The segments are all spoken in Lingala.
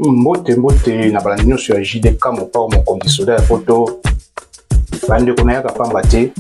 Mbote na balandino sur JDK mon pao mon conditionnaire photo bande kona ya pamba te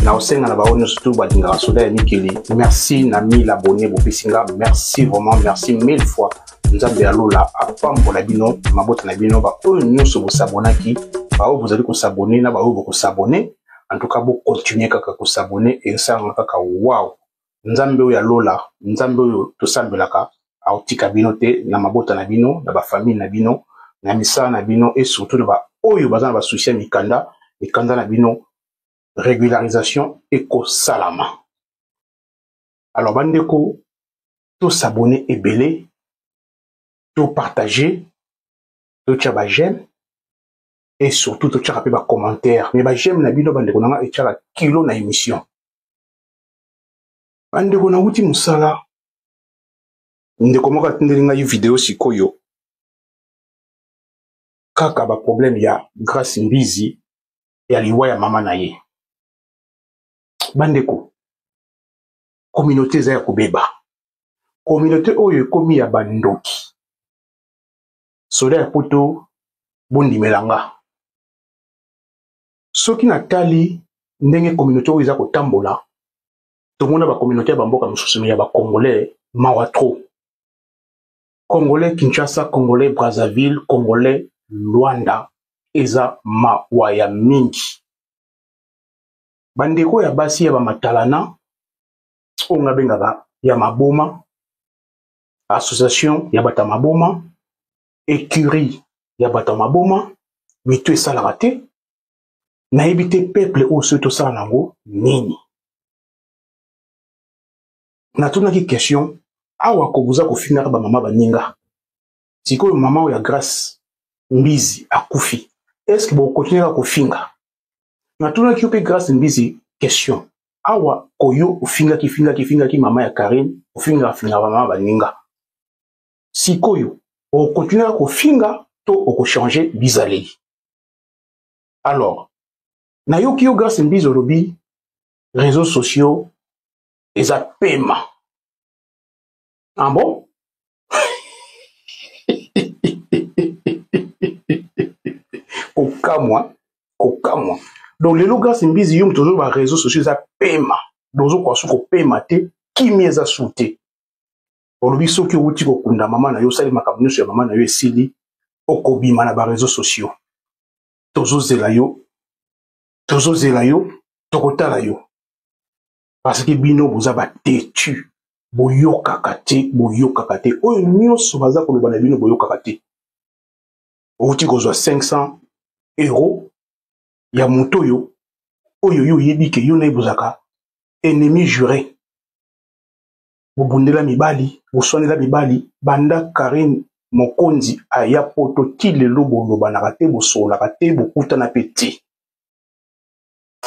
na osenga na baono surtout badinga soda ya mikili. Merci na 1000 abonnés bopesinga, merci vraiment, merci 1000 fois. Nzambe alola apambola bino mabota na bino ba oyo nyonso bo s'abonaki ba oyo vous allez ko s'abonner na ba oyo ko s'abonner. En tout cas bo continuer kaka ko s'abonner et ça kaka wow. Nzambe oyo alola, nzambe oyo to sambelaka autika bino te na mabota na bino na ba famille na bino na misala na bino et surtout na ba oyo bazana ba souci mikanda na bino régularisation éco salama. Alors bandeko to s'abonner et belé, to partager, to tchaba j'aime et surtout to tchaba ba commentaire. Mais ba j'aime na bino bandeko na et tchaba kilo na émission. Bandeko na wuti musala ndeko moka tindelinga yu vidéo sikoyo kaka ba problème ya Grace Mbizi ya liwa ya mama na ye. Bandeko communauté za ya kubeba communauté oyo ekomi ya bandoki soda ya poto bondi melanga soki na tali ndenge communauté oyo za kotambola tomona ba communauté ya bamboka mosusu ya ba congolais mawatro congolais Kinshasa, congolais Brazzaville, congolais Luanda eza mawaya mingi. Bandeko ya basi ya ba matalana onga bengaka ya maboma, association ya bata maboma, écurie ya bata maboma, mitu esalaka te nayebi te peuple oyo soki tosala nango nini. Natunaki question awa kobuza kofingaka ba mama baninga sikoyo mama oyo ya Grace Mbizi akufi est-ce que bo continuer kofinga. Natunaki yo pe Grace Mbizi question awa koyo ofingaki mama ya Karine ofinga mama baninga sikoyo o continuer kofinga to o changer bizaleli. Alors na yo ki yo Grace Mbizi olobi réseaux sociaux eza pema. Ah bon? Kokamwa. Donc les Grace Mbizi yum toujours ba réseaux sociaux eza pema. Dozo kwa suko pema te kimi eza soute. Olobi soki wuti ko kunda mama na yo sali makambo ya mama na yo esili okobima na ba réseaux sociaux. Tozo zela yo tokotala yo. Parce que bino boza ba tetu. Boyokaka te oyo nyonso baza koloba na bino boyokaka te. Outi kozwa 500 € ya moto yo oyo yo yebi ke yo na ibuzaka ennemi juré. Bobundela mibali, boswanela mibali banda Karine Mokonzi aya poto tilelo boloba na kate bosola kate bokuta na peti.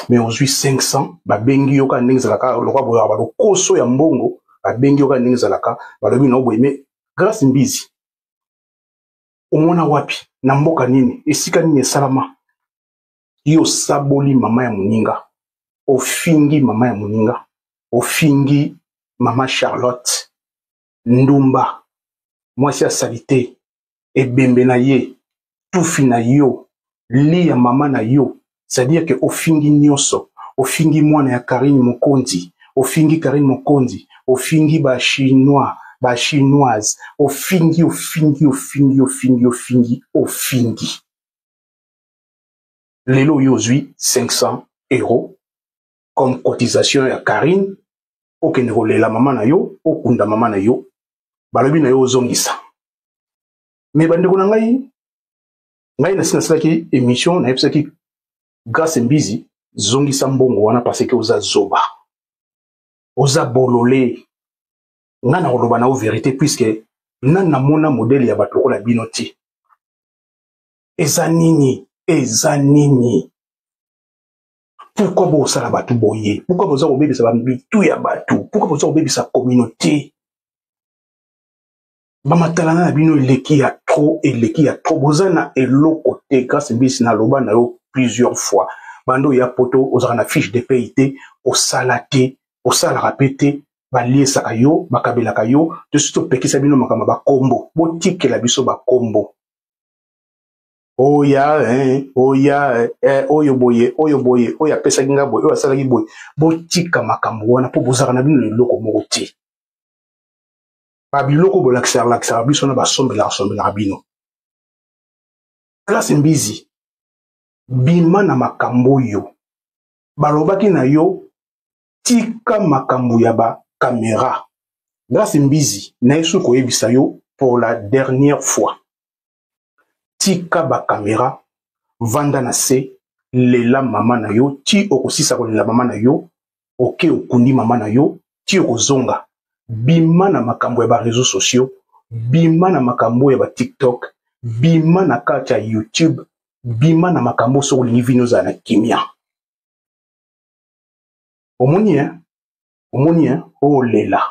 Mais ozwi 500 babengi yo ka ndenge zalaka lokwa boya ba lokoso ya mbongo babengi yo ka ndenge zalaka balobi na oboye. Mais Grace Mbizi omona wapi na mboka nini esika nini esalama yo saboli mama ya muninga ofingi mama ya muninga ofingi mama Charlotte Ndumba mwasi ya salite ebembe na ye tufi na yo li ya mama na yo. C'est-à-dire que ofingi nyonso ofingi mwana ya Karine Mokonzi ofingi Karine Mokonzi ofingi ba chinois ba chinoise ofingi lelo yozui 500 € comme cotisation ya Karine okende kolela mama na yo okunda mama na yo balobi na yo ozongisa. Mais bandeko na ngai na sinasalaki émission na yebisaki Grace Mbizi zongisa mbongo wana parce que oza zoba oza bololé ngana koloba na o vérité puisque nana mona modèle ya bato kola binoti eza nini pourquoi bo sala bato boye pourquoi boza kobebisa ba bitu ya bato pourquoi boza kobebisa communauté bamatalana na bino eleki ya trop boza na eloko te. Grace Mbizi na loba na yo plusieurs fois bando ya poto ozaka na fiche de paye te osala te osala rapete baliesaka yo bakabelaka yo to surtout pekisa bino makama bakombo botikela biso bakombo oya oyo boye oyo apesaki nga boye oyo asalaki boye botika makambo wana mpo bozaka na bino eloko moko te babiloko bolakisaka biso na basombelaka bino Grâce Mbizi bima na makambo oyo balobaki na yo tika makambo ya ba caméra. Grâce Mbizi na yesu koyebisa yo pour la dernière fois tika ba caméra vanda na se lela mama na yo ti okosisa kolela mama na yo oke okundi mama na yo ti okozonga bima na makambo ya ba réseaux sociaux bima na makambo ya ba TikTok bima na kati ya YouTube bima na makambo so olingi vino za na kimia omoni olela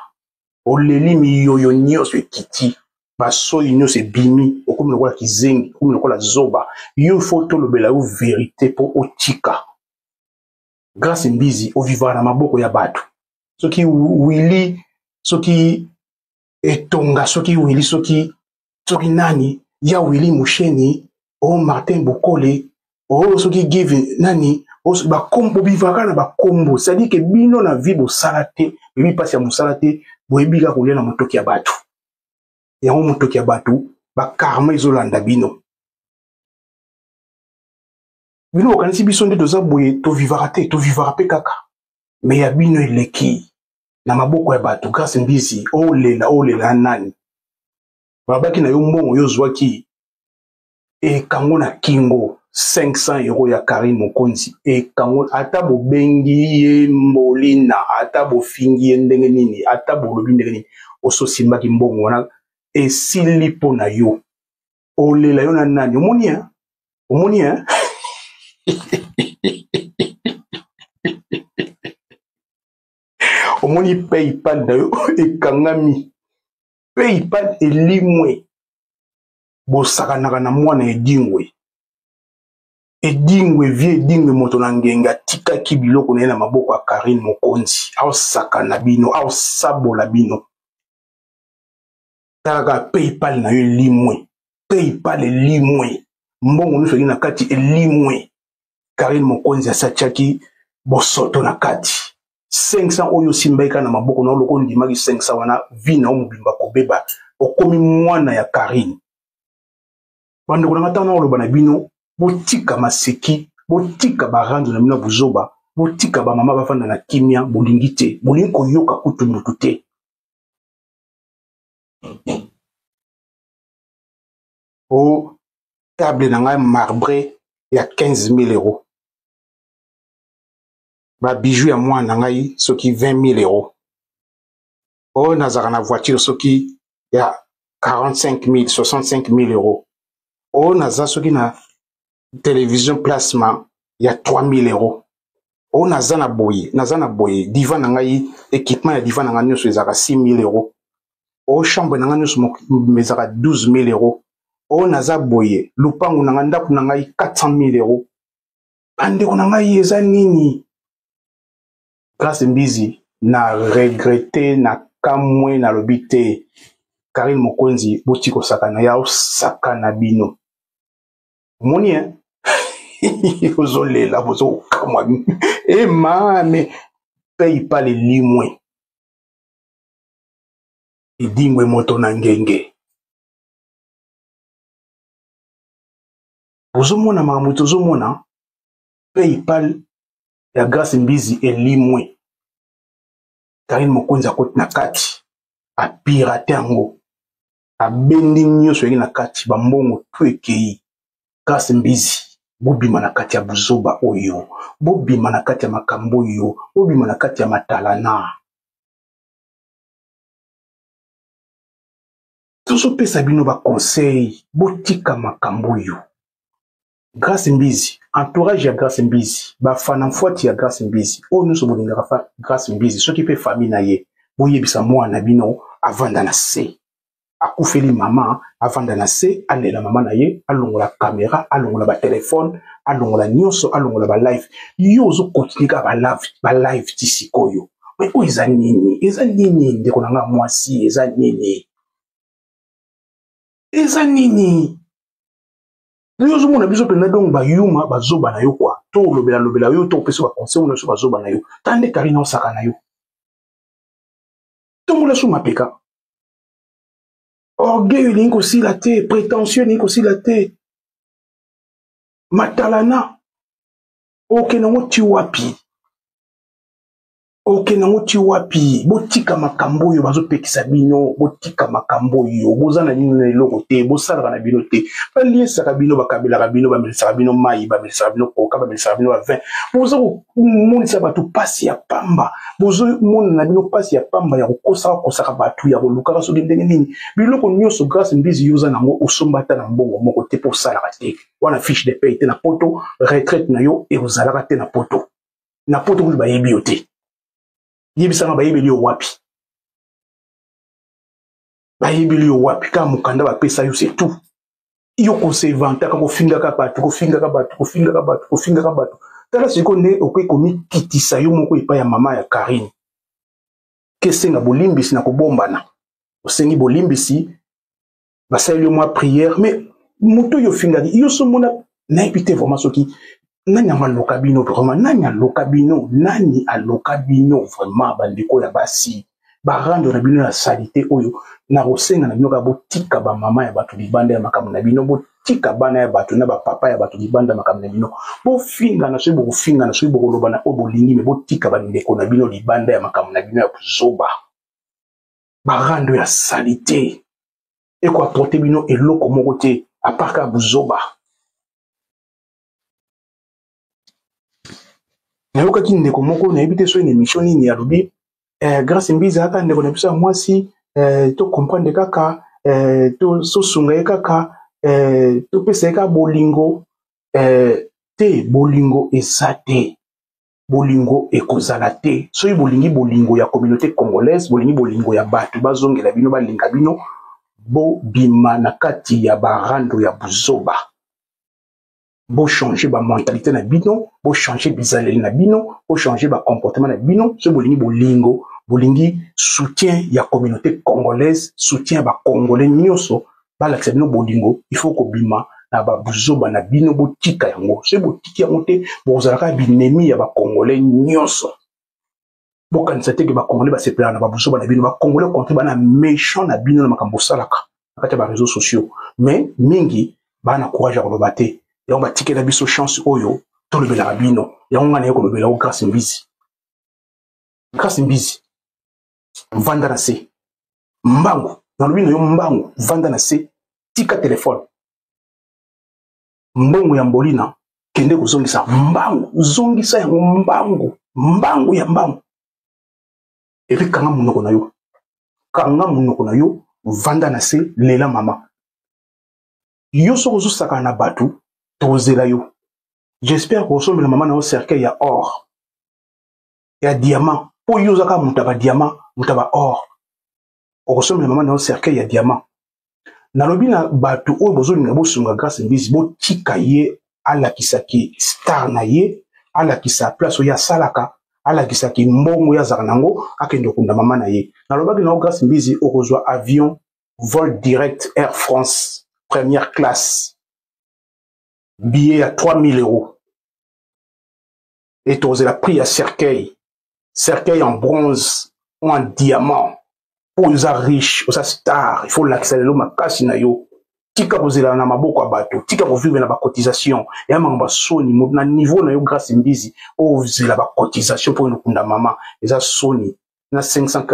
oleli miyoyo nyonso ekiti basoyi nyonso ebimi okomi lokola kizengi okomi lokola zoba yo fo tolobela yo vérité po otika Grâce Mbizi ovivaka na maboko ya bato soki wili soki etonga soki wili soki nani ya Willy Musheni o Martin Bokole o soki give nani o bakombo bivaka na bakombo c'est-à-dire que bino na vie bosalate bebi pasi ya mosalate boyebika kolia na motoki ya bato yango motoki ya bato bakarma ezolanda bino okanisi biso nde toza boye tovivaka te tovivaka pe kaka me ya bino eleki na maboko ya bato Grâce Mbizi olela nani babaki na yo mbongo yo zwaki ekango na kingo 500 € ya Karine Mokonzi ekango ata bobengi ye molina ata bofingi ye ndenge nini ata bolobi ndenge nini ososimbaki mbongo wana esili po na yo olela yo na nani omoni omoni PayPal na yo ekangami PayPal elimwe bosakanaka na mwana edingwe vie edingwe moto na ngenga tikaki biloko na ye na maboko ya Karine Mokonzi aosakana bino aosabola bino talaka PayPal na yo elimwe PayPal elimwe mbongo nyonso na kati elimwe Karine Mokonzi asatiaki bosoto na kati 500 oyo simbaika na maboko na loko ndimaki 500 wana vina omubimba kobeba okomi mwana ya Karine bando kuna ngata na oloba na bino botika maseki botika baranzo na bino buzoba botika ba mama bafanda na kimia bolingi te bolingi koyoka kutu mutu te o table na ngai marbré ya 15 000 €. Ba bijou ya mwana ngai soki 20 000 €. O nazaka na voiture soki ya 45 000 65 000 €. O naza soki na télévision plasma ya 3 000 €. O naza na boye divan na ngai équipement ya divan na ngai nyonso ezaka 6 000 €. O chambre na ngai nyonso ezaka 12 000 €. O naza boye lupangu na ngai ndako na ngai 400 000 €. Andeko na ngai eza nini? Grâce Mbizi na regretter na kamwe na lobite Karine Mokonzi botiko sakana ya sakana bino moni ozolela bozo kamwa e mame PayPal elimwe edingwe moto na ngenge ozomona makambo tozomona PayPal ya Grâce Mbizi elimwe Karine Mokonzi akoti na kati apirate yango abendi nyonso yeki na kati bambongo tu ekei Grâce Mbizi bobima na kati ya buzoba oyo bobima na kati ya makambo oyo bobima na kati ya matalana tozopesa bino ba conseil botika makambo oyo Grâce Mbizi entourage ya Grâce Mbizi bafana mfuati ya Grâce Mbizi oyo nyonso bolingaka fa Grâce Mbizi soki mpe famille na ye boyebisa mwana bino avanda na se akufeli mama avanda na se alela mama na ye alongola caméra alongola ba téléphone alongola nyonso alongola ba live yo ozo continuer ka ba live ti sikoyo mais où eza nini ndeko na nga mwasi eza nini yo zomona biso pena donc bayuma bazoba na yo kwa to lobela yo to pesa ba conseil na so bazoba na yo tande Karine osaka na yo to mona so mapeka orgueil ni ko sila te prétentieux ni ko sila te matalana oke na ngoti wapi botika makambo yo bazopekisa bino botika makambo yo bozana nini na eloko te bosalaka na bino te baliesaka bino bakabelaka bino bamelisaka bino mai bamelisaka bino koka bamelisaka bino bavin boza komonisa bato pasi ya pamba bozomona na bino pasi ya pamba ya kosaka bato ya kolukaka soki ndenge nini biloko nyonso grâce mbizi yoza nango osombata na mbongo moko te mpo osalaka te wana fiche de paye te na poto retraite na yo ekozalaka te na poto kutu bayebi yo te yebisanga bayebeli yo wapi kaka mokanda bapesa yo c'est tout yo kosevantaka kofingaka bato tala siko nde okoki komikitisa yo moko epai ya mama ya Karine kesenga bolimbisi na kobombana osengi bolimbisi basaleli yo mwa prière mais moto yo fingaki yo somona nayebi te vraiment soki nani aloka bino vraiment nani aloka bino vraiment bandeko ya basi barando na bino ya salite oyo na kosenga na bino ka botika ba mama ya bato libanda ya makambo na bino botika bana ya bato na ba papa ya bato libanda ya makambo na bino bofinga na soki bokoloba na oyo bolingi me botika bandeko na bino libanda ya makambo na bino ya buzoba barando ya salite eko aporte bino eloko moko te apaka buzoba. Nayokaki ndeko moko nayebi te so une émission nini alobi grâce mbiza aka ndeko na biso ya mwasi to comprendre kaka to sosunga ye kaka to pesa ye kaka bolingo te bolingo eza te bolingo ekozala te soki bolingi bolingo ya communauté congolaise bolingi bolingo ya bato bazongela bino balinga bino bobima na kati ya barando ya buzoba bo changer ba mentalité na bino bo changer bizaleli na bino bo changer ba comportement na bino so bolingi bolingo bolingi soutien ya communauté congolaise soutien ba congolais nyonso balakisa bino bolingo il faut ko bima na ba buzoba na bino botika yango so botiki yango te bozalaka binemi ya ba congolais nyonso bokanisa te ke ba congolais ba sepela na ba buzoba na bino ba congolais contre bana méchant na bino na makambo salaka na kati ya ba réseaux sociaux mais mingi bana courage ya koloba te yango batikela biso chance oyo tolobelaka bino yango nga naye kolobela o grâce mbizi vanda na se mbangu nalobi na yo mbangu vanda na se tika telefone mbongo ya mbolina kende kozongisa mbangu zongisa yango mbangu ya mbangu epi kanga munoko na yo vanda na se lela mama yo soko ozosaka na bato tozela yo. J'espère que vous maman na cercueil ya or. Ya diamant. Po yo zaka mutaba diamant, mutaba or. Okosomela maman na cercueil ya diamant. Na lobi na batu oyo bozolinga bosunga grâce mbizi botika ye alakisaki star na ye, alakisa place ya salaka, alakisaki mbongo ya zaka nango akende kunda mama na ye. Na lobaki na grâce mbizi okozwa avion vol direct Air France première classe. Billet à 3000 €. Et tu la prix à cercueil en bronze ou en diamant. Pour les riches, aux stars, il faut l'accélérer ma casse na yo. Tika kozela na maboko abato, tika ko vivre na ba cotisation. Et à mamba soni na niveau na yo grâce mbizi, o zela ba cotisation pour nous mama. Eza soni na 500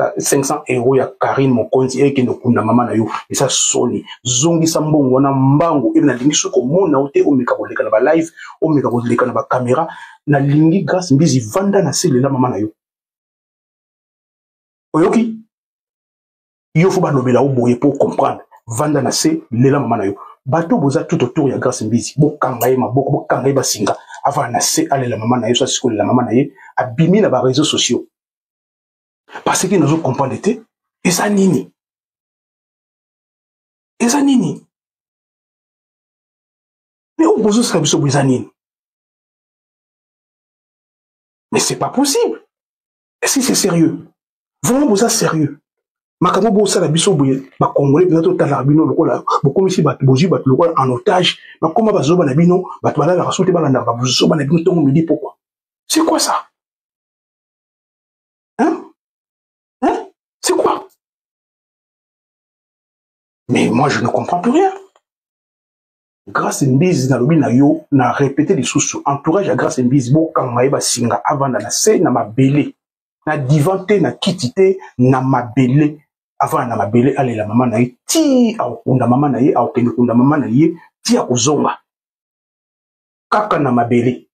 € ya Karine Mokonzi eke ndokunda mama na yo esa soni zongisa mbongo na mbangu ebe na lingi soko mona ote omeka koleka na ba live omeka koleka na ba caméra na lingi grâce mbizi vanda na selela mama na yo oyoki yo faut balobela oboye pour comprendre vanda na selela mama na yo bato boza tout autour ya grâce mbizi bokanga ye maboko bokanga ye basinga avant na se alela mama na yo sa sikolela mama na ye abimi na ba réseaux sociaux. Parce que nous avons compris et ça nini. Mais on pose ça biso nini. Mais c'est pas possible. Est-ce que c'est sérieux? Vraiment, vous êtes sérieux? Makambo bosa la biso boye ba congolais bientôt tala bino lokola beaucoup ici ba boji ba lokola en otage mais comment ba zoba na bino ba tala la rasote ba landa ba zoba na bino tongo me dit pourquoi? C'est quoi ça? Hein? Hein? C'est quoi? Mais moi je ne comprends plus rien. Grâce Mbizi na lobi na yo na répété les sous entourage à grâce Mbizi bo kanga ba singa avant na se na mabele na divanté na kitité na mabele avant na mabele ale la maman na ye ti au kunda maman na ye au kende kunda maman na ye ti akuzonga kaka na mabele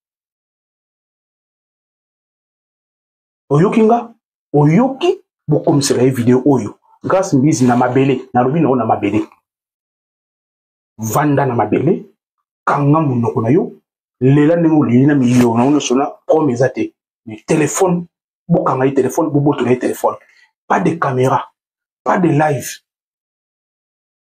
oyokinga oyoki bokomisela ye vidéo oyo grâce Mbizi na mabele na lobi na mabele vanda na mabele kanga munoko na yo lela ndenge leli na miyo na sona comme ezate mais téléphone bokanga ye téléphone boboto na ye téléphone pas de caméra pas de live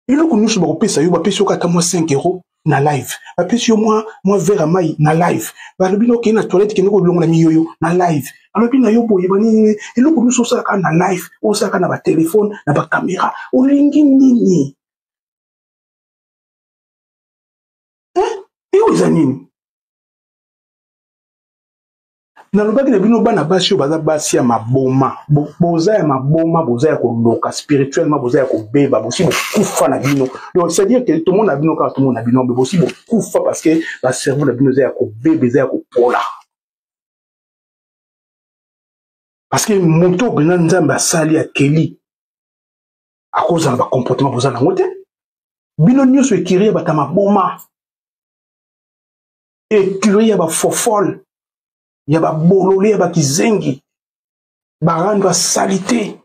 il faut que nous soyons payés yo ba pesi yo kata moi 5 € na live ba pesi yo moi verre mai na live ba lobi no ke na toilette ke ngo bilongo na miyo na live alors puis na yo boye bani il faut que nous soyons na live o saka na ba téléphone na ba caméra o lingi nini et aux anines na lobaki na bino bana basi yo baza basi ya maboma boza ya maboma boza ya koloka spirituellement boza ya kobeba bosi bokufa na bino donc c'est à dire que tout le monde a bino quand tout le monde a bino bosi bokufa parce que la cerveau na bino za ya kobeba za ya kopola parce que moto bena nzambe asali akeli à cause de ba comportement boza na ngote bino nyonso ekiri ya bata maboma ekiri ya ba fofol ya ba bolole ya ba kizengi barando salité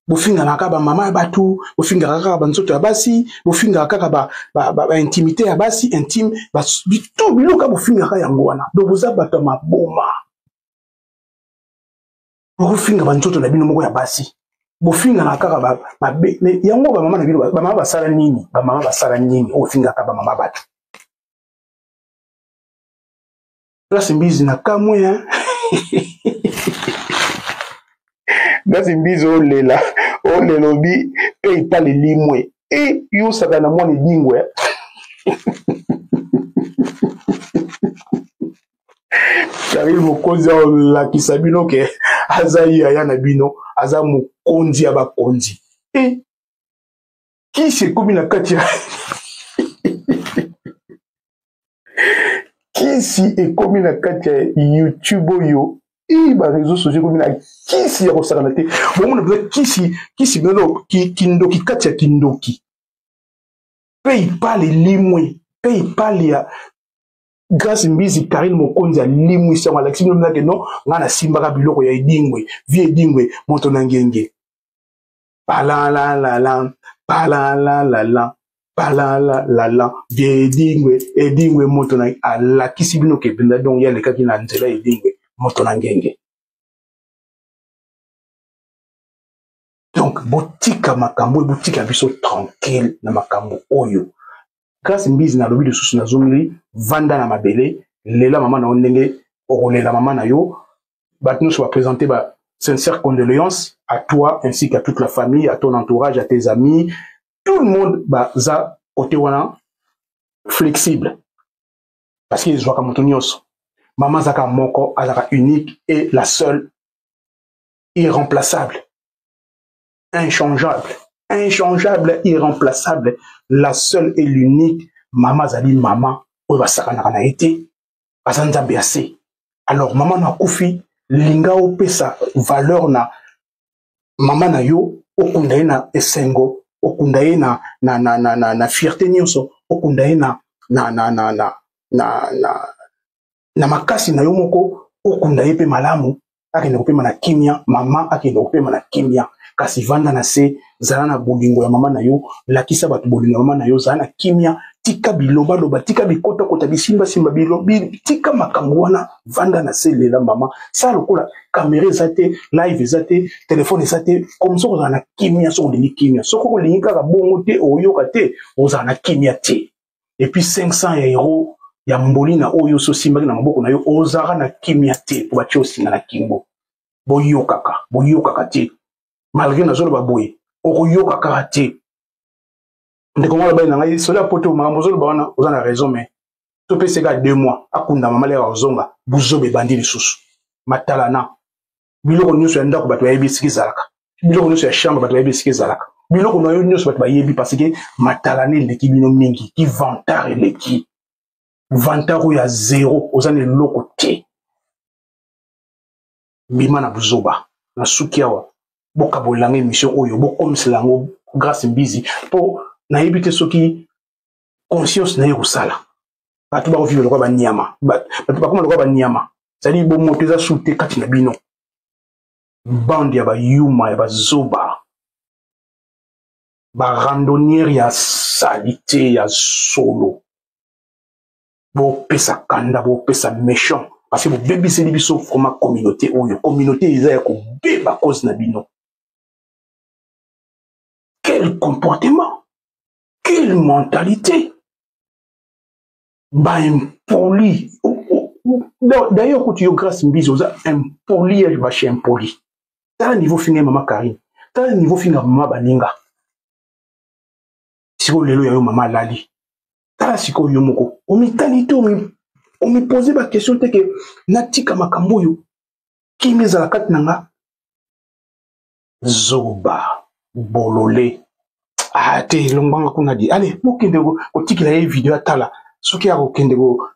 bofinga naka ba mama batu bofinga kaka ba nzoto ya basi bofinga kaka ba intimité ya basi intime ba bitu biloka bofinga kaka yango wana do boza bato maboma bofinga ba nzoto na bino moko ya basi bofinga naka ba yango ba mama na bino ba mama basala nini ofinga kaka ba mama batu Grâce Mbizi na kamwe hein. Grâce Mbizi olela obi pe itale limwe e yo saka na mwana dingwe Karil mokonzi la kisabino ke azayi aya na bino aza mokonzi ya bakonzi e qui se komi na katia Kisi et comme na katia YouTube yo et ba réseaux sociaux comme na kisi ya kosakanate bon on a kisi beno kindoki katia kindoki paye pas les limwe paye pas les grâce Mbizi Karil mokonzi ya limwe sa wala kisi beno que non ngana simbaka biloko ya edingwe vie edingwe moto na ngenge pala la edingwe moto na ala kisibino ke benda donc ya leka kina nzela edingwe moto na ngenge donc botika makambo botika biso tranquille na makambo oyo grâce Mbizi na lobi de susu na zomiri vanda na mabele lela mama na ondenge okolela mama na yo batno so va présenter ba sincère condoléances à toi ainsi qu'à toute la famille à ton entourage à tes amis tout le monde baza côté wana flexible parce qu'ils voient comme tonios maman zaka moko azaka unique et la seule irremplaçable inchangeable irremplaçable la seule et l'unique maman zali maman oyo basaka na été bazanzambe assez alors maman na kufi linga opesa valeur na maman na yo okunda na esengo okunda ye na fierté nyonso okunda ye na makasi na yo moko okunda ye pe malamu akende kopema na kimia mama akende kopema na kimia kasi vanda na se zala na bolingo ya mama na yo lakisa bato bolingo ya mama na yo zala na kimia tika biloba loba tika bikota kota bisimba simba bilobi tika makambo wana vanda na se lela mama sa lokola caméra ezate live ezate téléphone ezate comme ça ozala na kimia soko lingi kimia soko kolingi kaka bongo te oyoka te ozala na kimia te et puis 500 € ya mboli na oyo so simbaki na maboko na yo ozala na kimia te po batie osinga na kimbo boyokaka te malgré nazoloba boye okoyokaka te ndeko mwana bali na ngai sola poto makambo ozoloba wana oza na raison mais topeseka 2 mois akunda mama leka ozonga buzobe bandi lisusu matalana biloko nyonso ya ndako bato bayebi esika ezalaka biloko nyonso ya chambre bato bayebi esika ezalaka biloko na yo nyonso bato bayebi parce que matalana eleki bino mingi ki vantard eleki vantard oyo ya 0 oza na eloko te bima na buzoba na suki awa bokabolanga émission oyo bokomisela yango grâce mbizi mpo nayebi te soki conscience na ye kosala bato bakovivre lokwa banyama bato bakoma lokwa banyama c'est-à-dire bomoto eza su te kati na bino bande ya bayuma ya bazoba barandonnière ya salite ya solo bopesa kanda bopesa méchant parce que bobebiseli biso vraiment communauté oyo communauté eza ya kobeba cause na bino. Quel comportement, quelle mentalité, bah impoli. D'ailleurs quand tu es grâce mbizo za impoli ya bache impoli. T'as un niveau fingé maman Karine, t'as un niveau fingé maman Baninga. Siko lelo ya yo maman Lali. T'as siko yo moko. Omitalité on me posait la question que natika makambo yo ki meza kat nanga zoba bololé te longbanga kuna di allez mokende ko tikila ye vidéo atala soki ya ko kende ko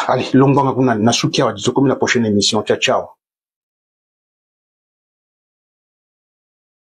allez longbanga kuna na suki ya wa comme la prochaine émission ciao ciao.